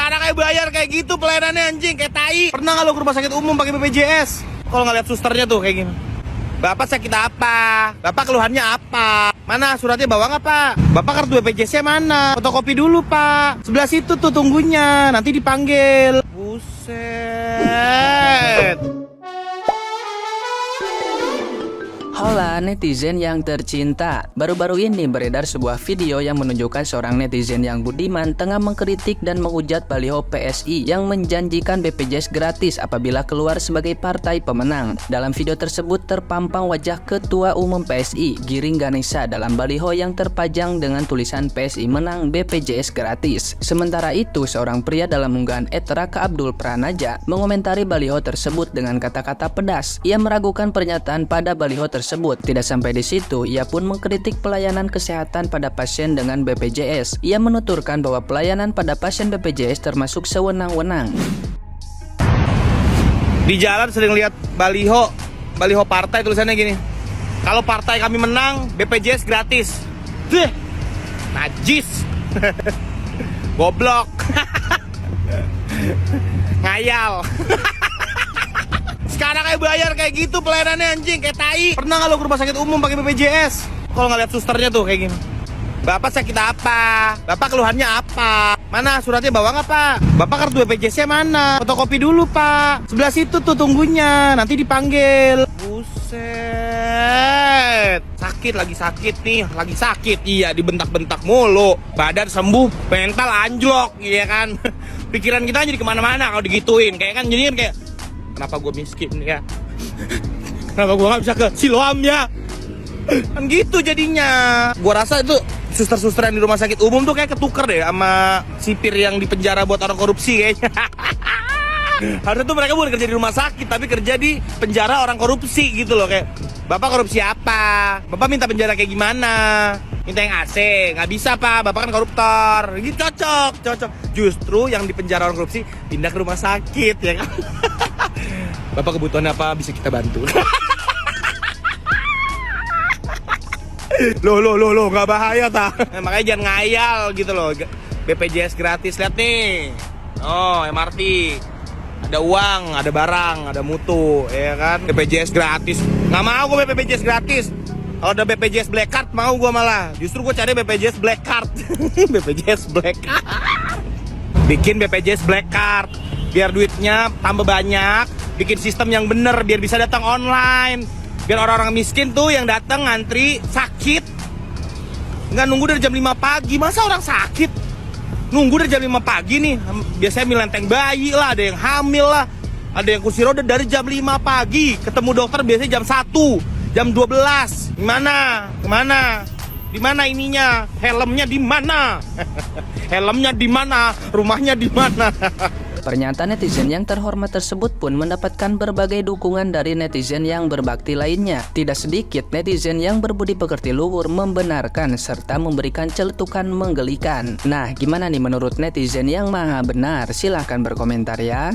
Sekarang kayak bayar kayak gitu pelayanannya anjing, kayak tai. Pernah nggak lo ke rumah sakit umum pakai BPJS? Kalau nggak lihat susternya tuh kayak gini. Bapak sakit apa? Bapak keluhannya apa? Mana suratnya bawa nggak Pak? Bapak kartu BPJS-nya mana? Fotokopi dulu Pak. Sebelah situ tuh tunggunya, nanti dipanggil. Buset. Hola netizen yang tercinta. Baru-baru ini beredar sebuah video yang menunjukkan seorang netizen yang budiman tengah mengkritik dan menghujat baliho PSI yang menjanjikan BPJS gratis apabila keluar sebagai partai pemenang. Dalam video tersebut terpampang wajah Ketua Umum PSI Giring Ganesa dalam baliho yang terpajang dengan tulisan PSI menang BPJS gratis. Sementara itu seorang pria dalam unggahan @raka Abdul Pranaja mengomentari baliho tersebut dengan kata-kata pedas. Ia meragukan pernyataan pada baliho tersebut. Tidak sampai di situ, ia pun mengkritik pelayanan kesehatan pada pasien dengan BPJS. Ia menuturkan bahwa pelayanan pada pasien BPJS termasuk sewenang-wenang. Di jalan sering lihat baliho partai tulisannya gini. Kalau partai kami menang, BPJS gratis. Deh, najis. Goblok. Ngayal. Sekarang kayak bayar kayak gitu pelayanannya anjing, kayak tai. Pernah nggak lo ke rumah sakit umum pakai BPJS? Kalau nggak lihat susternya tuh kayak gini. Bapak sakit apa? Bapak keluhannya apa? Mana suratnya bawa nggak Pak? Bapak kartu BPJS-nya mana? Fotokopi dulu Pak. Sebelah situ tuh tunggunya, nanti dipanggil. Buset. Sakit lagi sakit. Iya, dibentak-bentak mulu. Badan sembuh, mental anjlok, iya kan? Pikiran kita jadi kemana-mana kalau digituin. Kayak kan jadi kan kayak, kenapa gue miskin ya? Kenapa gue gak bisa ke Siloam ya? Kan gitu jadinya. Gue rasa itu suster-suster yang di rumah sakit umum tuh kayak ketuker deh sama sipir yang di penjara buat orang korupsi kayaknya. Harusnya tuh mereka bukan kerja di rumah sakit, tapi kerja di penjara orang korupsi gitu loh. Kayak, Bapak korupsi apa? Bapak minta penjara kayak gimana? Minta yang AC? Nggak bisa Pak, Bapak kan koruptor. Gitu cocok. Justru yang di penjara orang korupsi pindah ke rumah sakit ya kan. Bapak kebutuhannya apa bisa kita bantu. Loh, nggak bahaya tak? Makanya jangan ngayal gitu loh. BPJS gratis, lihat nih. Oh, MRT. Ada uang, ada barang, ada mutu, ya kan? BPJS gratis. Nggak mau gue BPJS gratis. Kalau ada BPJS Black Card mau gue malah. Justru gue cari BPJS Black Card. BPJS Black Card. Bikin BPJS Black Card. Biar duitnya tambah banyak. Bikin sistem yang bener biar bisa datang online. Biar orang-orang miskin tuh yang datang ngantri sakit nggak nunggu dari jam 5 pagi. Masa orang sakit nunggu dari jam 5 pagi nih? Biasanya milenteng bayi lah, ada yang hamil lah, ada yang kursi roda dari jam 5 pagi. Ketemu dokter biasanya jam 1, jam 12. Kemana? Di mana ininya? Helmnya di mana? Helmnya di mana? Rumahnya di mana? Pernyataan netizen yang terhormat tersebut pun mendapatkan berbagai dukungan dari netizen yang berbakti lainnya. Tidak sedikit netizen yang berbudi pekerti luhur membenarkan serta memberikan celetukan menggelikan. Nah, gimana nih menurut netizen yang maha benar? Silahkan berkomentar ya.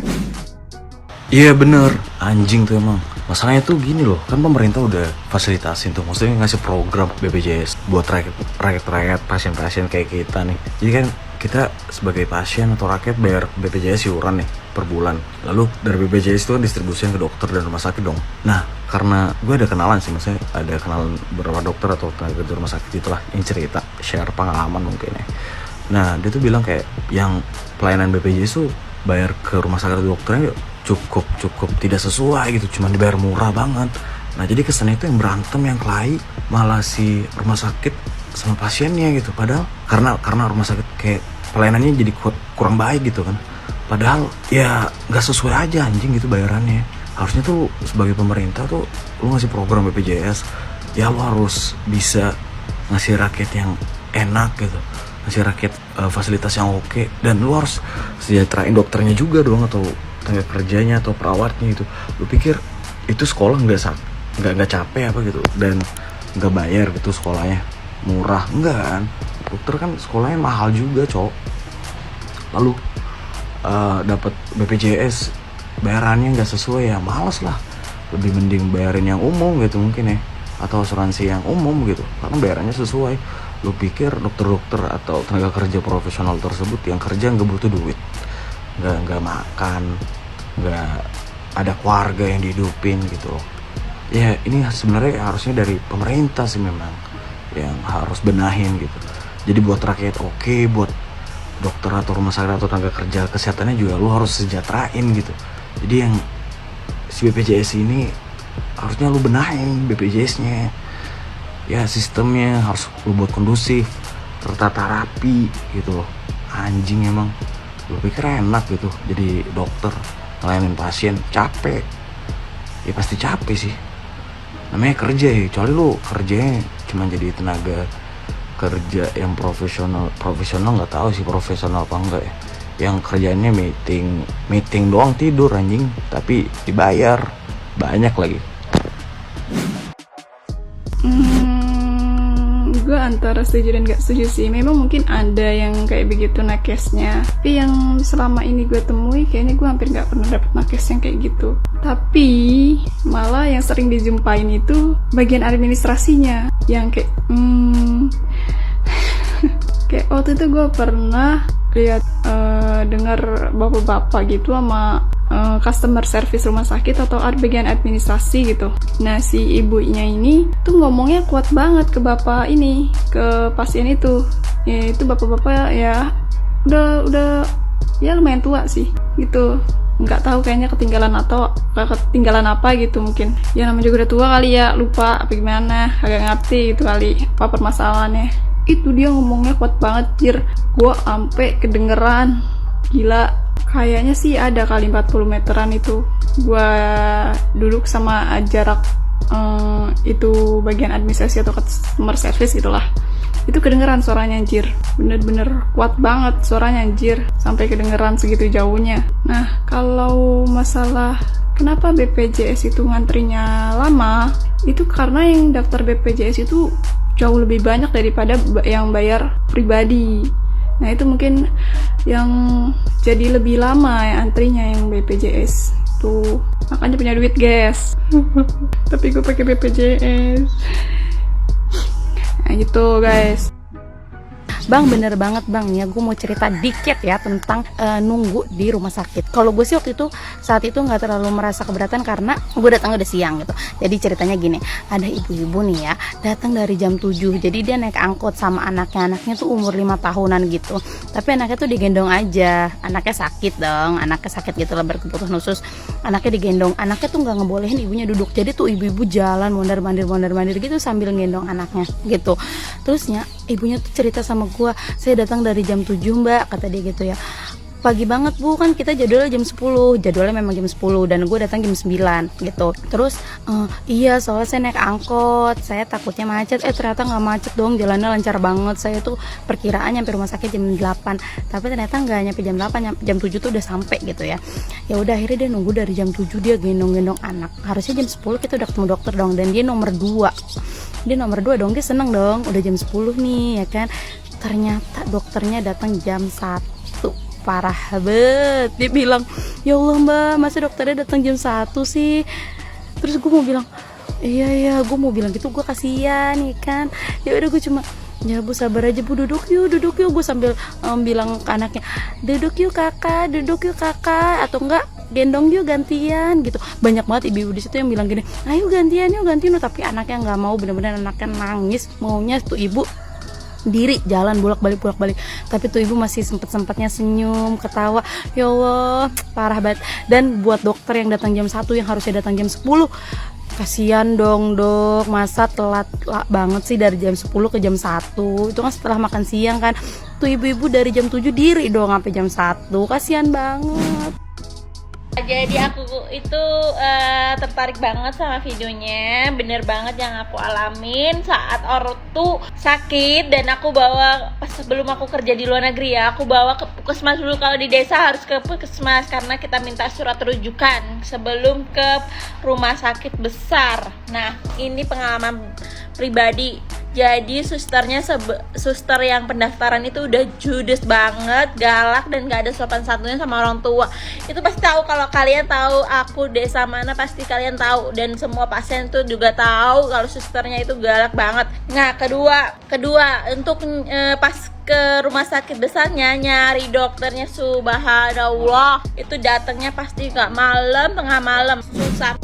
Iya bener, anjing tuh emang. Masalahnya tuh gini loh, kan pemerintah udah fasilitasin tuh, maksudnya ngasih program BPJS buat rakyat pasien-pasien kayak kita nih. Jadi kan kita sebagai pasien atau rakyat bayar BPJS iuran nih per bulan. Lalu dari BPJS itu kan distribusinya ke dokter dan rumah sakit dong. Nah, karena gue ada kenalan sih, maksudnya ada kenalan beberapa dokter atau tenaga kerja rumah sakit itulah yang cerita, share pengalaman mungkin ya. Nah, dia tuh bilang kayak yang pelayanan BPJS tuh bayar ke rumah sakit atau dokternya cukup tidak sesuai gitu, cuma dibayar murah banget. Nah jadi kesannya itu yang berantem, yang kelahi malah si rumah sakit sama pasiennya gitu. Padahal karena rumah sakit kayak pelayanannya jadi kurang baik gitu kan. Padahal ya nggak sesuai aja anjing gitu bayarannya. Harusnya tuh sebagai pemerintah tuh lu ngasih program BPJS ya lu harus bisa ngasih rakyat yang enak gitu, ngasih rakyat fasilitas yang oke, dan lu harus sejahterain dokternya juga dong atau tenaga kerjanya atau perawatnya itu. Lu pikir itu sekolah nggak capek apa gitu dan nggak bayar gitu sekolahnya murah? Enggak kan, dokter kan sekolahnya mahal juga cowok. Lalu dapat BPJS bayarannya nggak sesuai ya males lah. Lebih mending bayarin yang umum gitu mungkin ya, atau asuransi yang umum gitu karena bayarannya sesuai. Lu pikir dokter-dokter atau tenaga kerja profesional tersebut yang kerja nggak butuh duit? nggak makan, nggak ada keluarga yang dihidupin gitu loh. Ya ini sebenarnya harusnya dari pemerintah sih memang yang harus benahin gitu. Jadi buat rakyat oke, buat dokter atau rumah sakit atau tenaga kerja kesehatannya juga lu harus sejahterain gitu. Jadi yang si BPJS ini harusnya lu benahin BPJS-nya. Ya sistemnya harus lu buat kondusif, tertata rapi gitu loh. Anjing emang. Lu pikir enak gitu jadi dokter ngelayanin pasien, capek. Ya pasti capek sih. Namanya kerja ya, kecuali lu kerjanya cuma jadi tenaga kerja yang profesional nggak tahu sih profesional apa enggak ya, yang kerjanya meeting doang, tidur anjing, tapi dibayar banyak lagi. Gue antara setuju dan gak setuju sih. Memang mungkin ada yang kayak begitu nakesnya, tapi yang selama ini gue temui kayaknya gue hampir gak pernah dapet nakes yang kayak gitu. Tapi malah yang sering dijumpain itu bagian administrasinya yang kayak kayak waktu itu gue pernah lihat dengar bapak-bapak gitu sama customer service rumah sakit atau bagian administrasi gitu. Nah si ibunya ini tuh ngomongnya kuat banget ke bapak ini, ke pasien itu. Ya itu bapak-bapak ya udah ya lumayan tua sih gitu. Nggak tahu kayaknya ketinggalan atau ketinggalan apa gitu mungkin. Ya namanya juga udah tua kali ya, lupa apa gimana, agak ngerti gitu kali apa permasalahannya. Itu dia ngomongnya kuat banget jir, gue ampe kedengeran. Gila, kayaknya sih ada kali 40 meteran itu. Gue duduk sama jarak itu bagian administrasi atau customer service itulah. Itu kedengeran suaranya anjir, bener-bener kuat banget suaranya anjir, sampai kedengeran segitu jauhnya. Nah kalau masalah kenapa BPJS itu ngantrinya lama, itu karena yang daftar BPJS itu jauh lebih banyak daripada yang bayar pribadi. Nah itu mungkin yang jadi lebih lama ya antrinya yang BPJS tuh, makanya punya duit guys. Tapi gue pakai BPJS. Nah gitu guys. Bang, bener banget bang, ya gue mau cerita dikit ya tentang nunggu di rumah sakit. Kalau gue sih waktu itu saat itu nggak terlalu merasa keberatan karena gue datang udah siang gitu. Jadi ceritanya gini, ada ibu-ibu nih ya datang dari jam 7, jadi dia naik angkot sama anaknya tuh umur 5 tahunan gitu. Tapi anaknya tuh digendong aja, anaknya sakit dong, anaknya sakit gitu lah, berkebutuhan khusus, anaknya digendong, anaknya tuh nggak ngebolehin ibunya duduk. Jadi tuh ibu-ibu jalan mondar-mandir gitu sambil gendong anaknya gitu. Terusnya ibunya tuh cerita sama gue, saya datang dari jam 7 mbak, kata dia gitu ya. Pagi banget bu, kan kita jadwalnya jam 10, jadwalnya memang jam 10 dan gue datang jam 9 gitu. Terus iya soalnya saya naik angkot, saya takutnya macet, ternyata nggak macet dong, jalannya lancar banget. Saya tuh perkiraan nyampe rumah sakit jam 8, tapi ternyata nggak nyampe jam 8, jam 7 tuh udah sampai gitu ya. Ya udah akhirnya dia nunggu dari jam 7, dia gendong-gendong anak. Harusnya jam 10 kita udah ketemu dokter dong, dan dia nomor 2. Dia nomor 2 dong, dia seneng dong, udah jam 10 nih ya kan. Ternyata dokternya datang jam 1. Parah banget. Dia bilang, ya Allah mbak, masa dokternya datang jam 1 sih. Terus gue mau bilang, iya gue mau bilang gitu, gue kasihan nih kan. Ya udah gue cuma, ya bu sabar aja bu, duduk yuk. Gue sambil bilang ke anaknya, duduk yuk kakak, atau enggak gendong yuk gantian gitu. Banyak banget ibu-ibu di situ yang bilang gini, ayo gantian yuk. Tapi anaknya nggak mau, bener-bener anaknya nangis. Maunya tuh ibu diri jalan bolak-balik. Tapi tuh ibu masih sempet-sempetnya senyum, ketawa. Ya Allah, parah banget. Dan buat dokter yang datang jam 1 yang harusnya datang jam 10, kasihan dong dok, masa telat banget sih dari jam 10 ke jam 1. Itu kan setelah makan siang kan. Tuh ibu-ibu dari jam 7 diri dong sampai jam 1. Kasihan banget. Jadi aku itu tertarik banget sama videonya. Bener banget yang aku alamin saat ortu sakit. Dan aku bawa, pas sebelum aku kerja di luar negeri ya, aku bawa ke puskesmas dulu. Kalau di desa harus ke puskesmas karena kita minta surat rujukan sebelum ke rumah sakit besar. Nah ini pengalaman pribadi Jadi suster yang pendaftaran itu udah judes banget, galak, dan gak ada sopan santunnya sama orang tua. Itu pasti tahu, kalau kalian tahu aku desa mana pasti kalian tahu, dan semua pasien tuh juga tahu kalau susternya itu galak banget. Nah, kedua untuk pas ke rumah sakit besarnya nyari dokternya, subhanallah, itu datangnya pasti gak malam, tengah malam, susah.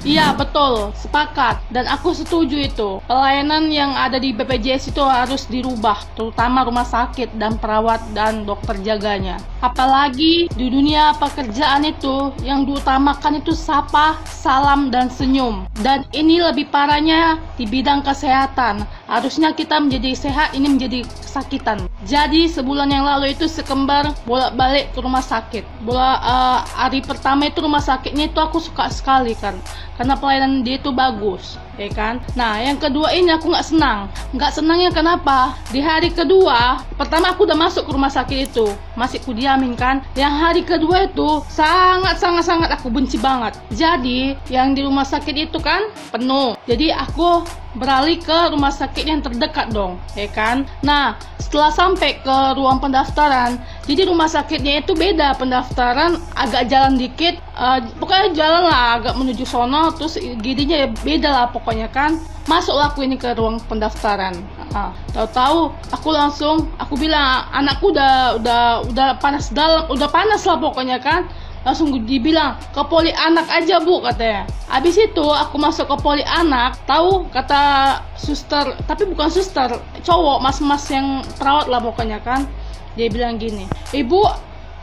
Iya betul, sepakat. Dan aku setuju itu. Pelayanan yang ada di BPJS itu harus dirubah, terutama rumah sakit dan perawat dan dokter jaganya. Apalagi di dunia pekerjaan itu yang diutamakan itu sapa, salam, dan senyum. Dan ini lebih parahnya di bidang kesehatan. Harusnya kita menjadi sehat, ini menjadi kesakitan. Jadi sebulan yang lalu itu sekembar bolak-balik ke rumah sakit. Hari pertama itu rumah sakitnya itu aku suka sekali kan, karena pelayanan dia itu bagus, ya kan. Nah, yang kedua ini aku nggak senangnya kenapa? Di hari kedua, pertama aku udah masuk ke rumah sakit itu, masih kudiamin kan. Yang hari kedua itu sangat aku benci banget. Jadi yang di rumah sakit itu kan penuh, jadi aku beralih ke rumah sakit yang terdekat dong, ya kan. Nah, setelah sampai ke ruang pendaftaran, jadi rumah sakitnya itu beda, pendaftaran agak jalan dikit, pokoknya jalan lah agak menuju sono, terus gidinya beda lah pokoknya kan. Masuklah aku ini ke ruang pendaftaran. Tahu-tahu aku bilang anakku udah panas lah pokoknya kan. Langsung dibilang ke poli anak aja bu, katanya. Abis itu aku masuk ke poli anak, tahu kata suster, tapi bukan suster, cowok, mas-mas yang perawat lah pokoknya kan. Dia bilang gini, ibu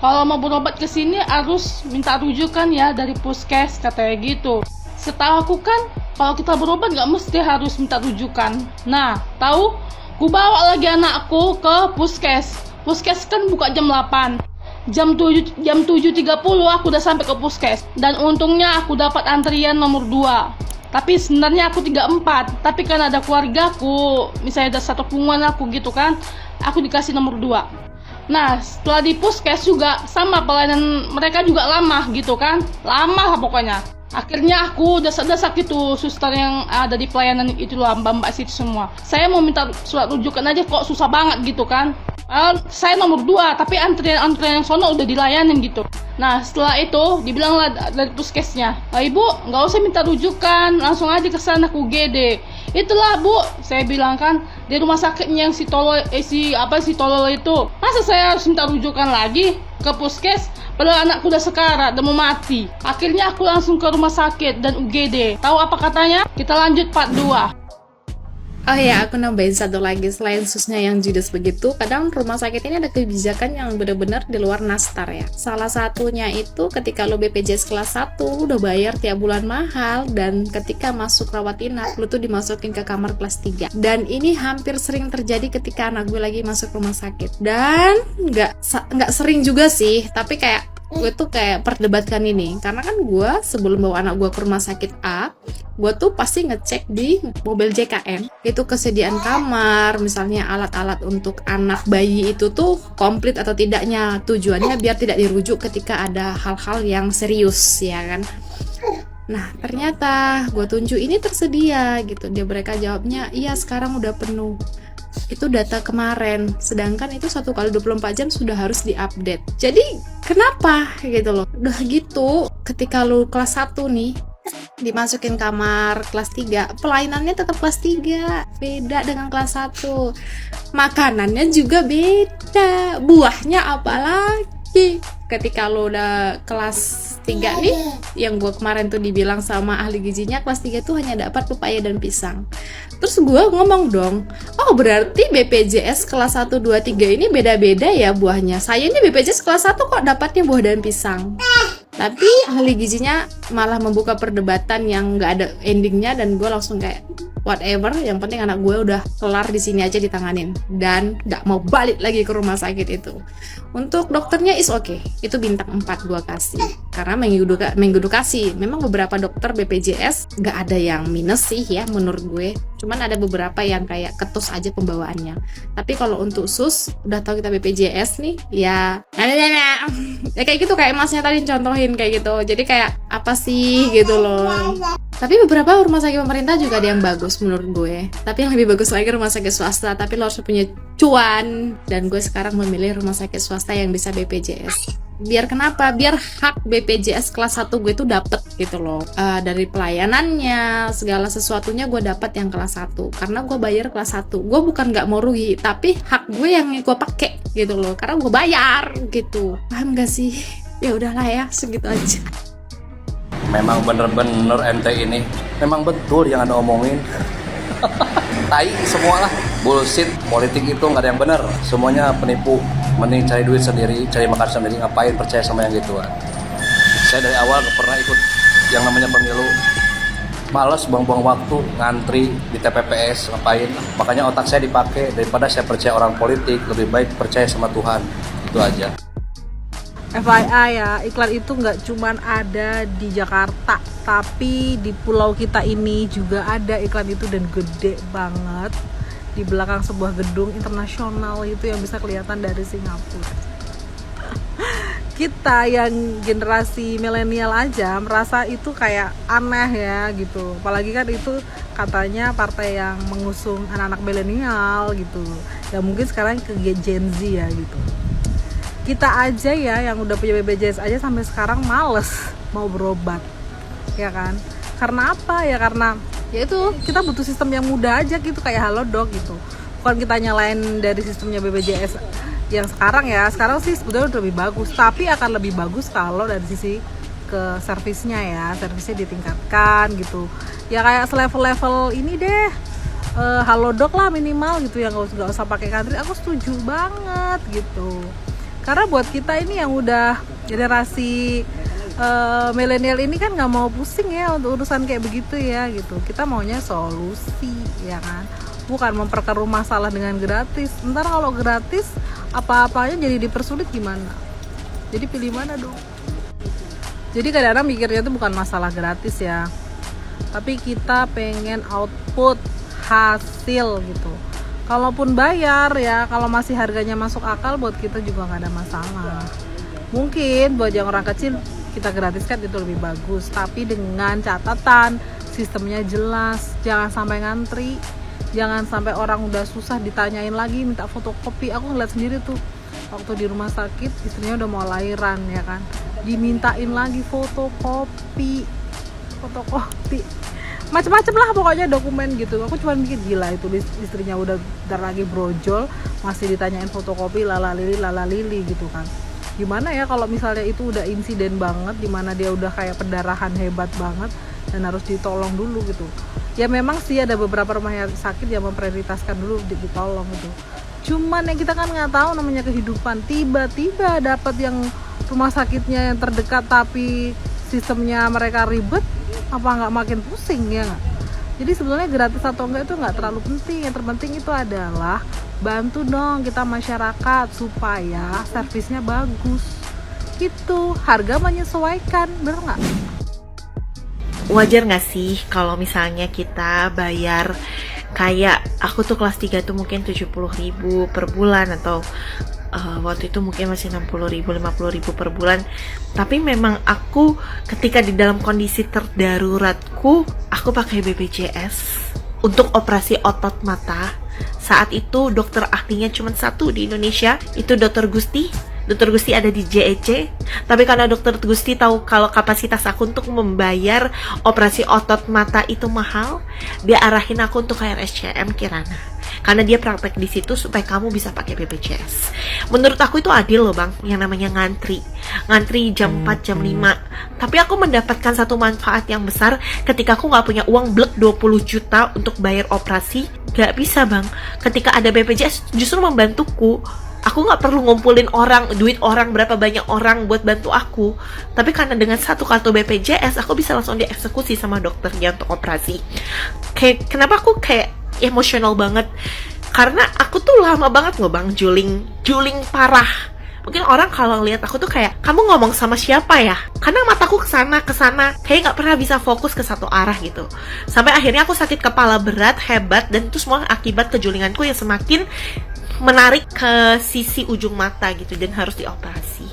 kalau mau berobat ke sini harus minta rujukan ya dari puskes, katanya gitu. Setahu aku kan kalau kita berobat nggak mesti harus minta rujukan. Nah, tahu? Ku bawa lagi anakku ke puskes. Puskes kan buka jam 8. Jam 7.30 aku udah sampai ke puskes. Dan untungnya aku dapat antrian nomor 2. Tapi sebenarnya aku 34. Tapi kan ada keluarga aku, misalnya ada satu punggungan aku gitu kan, aku dikasih nomor 2. Nah, setelah di puskes juga sama, pelayanan mereka juga lama gitu kan. Lama lah pokoknya. Akhirnya aku desak-desak itu suster yang ada di pelayanan itu lah, mbak-mbak situ semua. Saya mau minta surat rujukan aja kok susah banget gitu kan. Saya nomor 2, tapi antrian yang sono udah dilayanin gitu. Nah, setelah itu dibilanglah dari puskesnya, ibu nggak usah minta rujukan, langsung aja ke sana ke UGD. Itulah bu, saya bilang kan, di rumah sakitnya yang si tolol itu, masa saya harus minta rujukan lagi ke puskes? Padahal anakku udah sekarat, udah mau mati. Akhirnya aku langsung ke rumah sakit dan UGD. Tahu apa katanya? Kita lanjut part 2. Oh ya, aku nambahin satu lagi, selain susnya yang judes begitu, kadang rumah sakit ini ada kebijakan yang benar-benar di luar nastar ya. Salah satunya itu ketika lo BPJS kelas 1, lo udah bayar tiap bulan mahal, dan ketika masuk rawat inap, lo tuh dimasukin ke kamar kelas 3. Dan ini hampir sering terjadi ketika anak gue lagi masuk rumah sakit. Dan nggak sering juga sih, tapi kayak gue tuh kayak perdebatkan ini, karena kan gue sebelum bawa anak gue ke rumah sakit A, gue tuh pasti ngecek di mobil JKN itu kesediaan kamar, misalnya alat-alat untuk anak bayi itu tuh komplit atau tidaknya, tujuannya biar tidak dirujuk ketika ada hal-hal yang serius ya kan. Nah ternyata gue tunjuk ini tersedia gitu, mereka jawabnya iya sekarang udah penuh. Itu data kemarin, sedangkan itu 1 kali 24 jam sudah harus diupdate. Jadi kenapa gitu loh, udah gitu ketika lu kelas 1 nih dimasukin kamar kelas 3, pelayanannya tetap kelas 3, beda dengan kelas 1. Makanannya juga beda, buahnya apalagi. Ketika lo udah kelas 3 nih, yang gue kemarin tuh dibilang sama ahli gizinya, kelas 3 tuh hanya dapat pepaya dan pisang. Terus gue ngomong dong, oh berarti BPJS kelas 1, 2, 3 ini beda-beda ya buahnya. Saya ini BPJS kelas 1 kok dapatnya buah dan pisang. Tapi ahli gizinya malah membuka perdebatan yang gak ada endingnya, dan gue langsung kayak whatever, yang penting anak gue udah kelar di sini aja ditanganin, dan gak mau balik lagi ke rumah sakit itu. Untuk dokternya is okay, itu bintang 4 gue kasih, karena mengedukasi. Memang beberapa dokter BPJS gak ada yang minus sih ya menurut gue, cuman ada beberapa yang kayak ketus aja pembawaannya. Tapi kalau untuk sus, udah tahu kita BPJS nih, ya kayak gitu, kayak emasnya tadi contohin kayak gitu. Jadi kayak apa sih gitu loh. Tapi beberapa rumah sakit pemerintah juga ada yang bagus menurut gue. Tapi yang lebih bagus lagi rumah sakit swasta. Tapi lo harus punya cuan. Dan gue sekarang memilih rumah sakit swasta yang bisa BPJS. Biar kenapa? Biar hak BPJS kelas 1 gue tuh dapet gitu loh. Dari pelayanannya, segala sesuatunya gue dapet yang kelas 1. Karena gue bayar kelas 1. Gue bukan nggak mau rugi, tapi hak gue yang gue pakai gitu loh. Karena gue bayar gitu. Paham gak sih? Ya udahlah ya, segitu aja. Memang bener-bener ente ini memang betul yang anda omongin. Tai semua lah, bullshit. Politik itu nggak ada yang bener, semuanya penipu. Mending cari duit sendiri, cari makan sendiri, ngapain percaya sama yang gituan. Saya dari awal gak pernah ikut yang namanya pemilu. Males buang-buang waktu ngantri di TPPS, ngapain. Makanya otak saya dipakai, daripada saya percaya orang politik, lebih baik percaya sama Tuhan. Itu aja. FYI ya, iklan itu nggak cuman ada di Jakarta, tapi di pulau kita ini juga ada iklan itu dan gede banget di belakang sebuah gedung internasional itu yang bisa kelihatan dari Singapura. Kita yang generasi milenial aja merasa itu kayak aneh ya gitu, apalagi kan itu katanya partai yang mengusung anak-anak milenial gitu, ya mungkin sekarang ke Gen Z ya gitu. Kita aja ya yang udah punya BPJS aja sampai sekarang males mau berobat, ya kan? Karena apa ya? Karena ya itu kita butuh sistem yang mudah aja gitu, kayak Halodoc gitu. Bukan kita nyalain dari sistemnya BPJS yang sekarang ya. Sekarang sih sebetulnya udah lebih bagus, tapi akan lebih bagus kalau dari sisi ke servisnya ya, servisnya ditingkatkan gitu. Ya kayak selevel-level ini deh. Halodoc lah minimal gitu, yang nggak usah pakai country. Aku setuju banget gitu. Karena buat kita ini yang udah generasi milenial ini kan nggak mau pusing ya untuk urusan kayak begitu ya gitu. Kita maunya solusi ya kan, bukan memperkeruh masalah dengan gratis. Ntar kalau gratis apa-apanya jadi dipersulit gimana? Jadi pilih mana dong? Jadi kadang-kadang mikirnya itu bukan masalah gratis ya, tapi kita pengen output hasil gitu. Kalaupun bayar ya, kalau masih harganya masuk akal buat kita juga nggak ada masalah. Mungkin buat yang orang kecil kita gratiskan itu lebih bagus, tapi dengan catatan sistemnya jelas, jangan sampai ngantri, jangan sampai orang udah susah ditanyain lagi minta fotokopi. Aku ngeliat sendiri tuh waktu di rumah sakit, istrinya udah mau lahiran ya kan, dimintain lagi fotokopi macam-macam lah pokoknya dokumen gitu. Aku cuma mikir gila itu istrinya udah bentar lagi brojol masih ditanyain fotokopi lala lili gitu kan. Gimana ya kalau misalnya itu udah insiden banget, dimana dia udah kayak pendarahan hebat banget dan harus ditolong dulu gitu. Ya memang sih ada beberapa rumah sakit yang memprioritaskan dulu ditolong gitu. Cuman yang kita kan nggak tahu namanya kehidupan, tiba-tiba dapat yang rumah sakitnya yang terdekat tapi sistemnya mereka ribet, apa nggak makin pusing ya nggak? Jadi sebetulnya gratis atau enggak itu nggak terlalu penting. Yang terpenting itu adalah bantu dong kita masyarakat supaya servisnya bagus gitu, harga menyesuaikan, bener nggak? Wajar nggak sih kalau misalnya kita bayar kayak aku tuh kelas 3 tuh mungkin 70.000 per bulan, atau waktu itu mungkin masih 60.000, 50.000 per bulan. Tapi memang aku ketika di dalam kondisi terdaruratku, aku pakai BPJS untuk operasi otot mata. Saat itu dokter ahlinya cuma satu di Indonesia, itu Dr. Gusti. Dr. Gusti ada di JEC, tapi karena Dr. Gusti tahu kalau kapasitas aku untuk membayar operasi otot mata itu mahal, dia arahin aku untuk ke RSCM Kirana. Karena dia praktek di situ supaya kamu bisa pakai BPJS. Menurut aku itu adil loh bang, yang namanya ngantri jam 4, jam 5. Tapi aku mendapatkan satu manfaat yang besar ketika aku gak punya uang blek 20 juta untuk bayar operasi. Gak bisa bang, ketika ada BPJS justru membantuku. Aku gak perlu ngumpulin duit orang, berapa banyak orang buat bantu aku. Tapi karena dengan satu kartu BPJS, aku bisa langsung dieksekusi sama dokternya untuk operasi. Kenapa aku kayak emosional banget? Karena aku tuh lama banget loh bang, juling parah. Mungkin orang kalau lihat aku tuh kayak, kamu ngomong sama siapa ya? Karena mataku kesana, kayak gak pernah bisa fokus ke satu arah gitu. Sampai akhirnya aku sakit kepala berat, hebat, dan itu semua akibat kejulinganku yang semakin menarik ke sisi ujung mata gitu, dan harus dioperasi.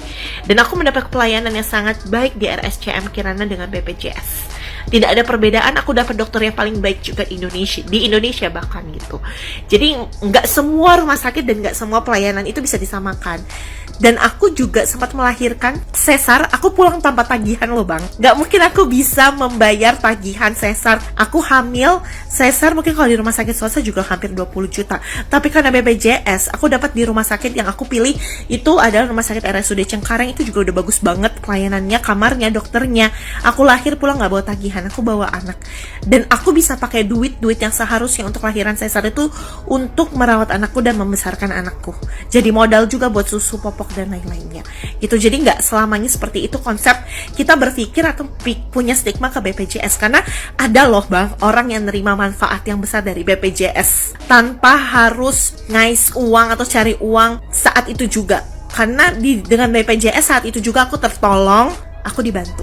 Dan aku mendapat pelayanan yang sangat baik di RSCM Kirana dengan BPJS. tidak ada perbedaan. Aku dapat dokter yang paling baik juga di Indonesia bahkan gitu. Jadi nggak semua rumah sakit dan nggak semua pelayanan itu bisa disamakan. Dan aku juga sempat melahirkan sesar, aku pulang tanpa tagihan loh bang. Gak mungkin aku bisa membayar tagihan sesar. Aku hamil, sesar mungkin kalau di rumah sakit swasta juga hampir 20 juta. Tapi karena BPJS, aku dapat di rumah sakit yang aku pilih itu adalah rumah sakit RSUD Cengkareng. Itu juga udah bagus banget pelayanannya, kamarnya, dokternya. Aku lahir pulang gak bawa tagihan, aku bawa anak. Dan aku bisa pakai duit yang seharusnya untuk lahiran sesar itu untuk merawat anakku dan membesarkan anakku. Jadi modal juga buat susu, popok, dan lain-lainnya gitu. Jadi nggak selamanya seperti itu konsep kita berpikir atau punya stigma ke BPJS, karena ada loh bang orang yang nerima manfaat yang besar dari BPJS tanpa harus ngais uang atau cari uang saat itu juga, karena dengan BPJS saat itu juga aku tertolong, aku dibantu.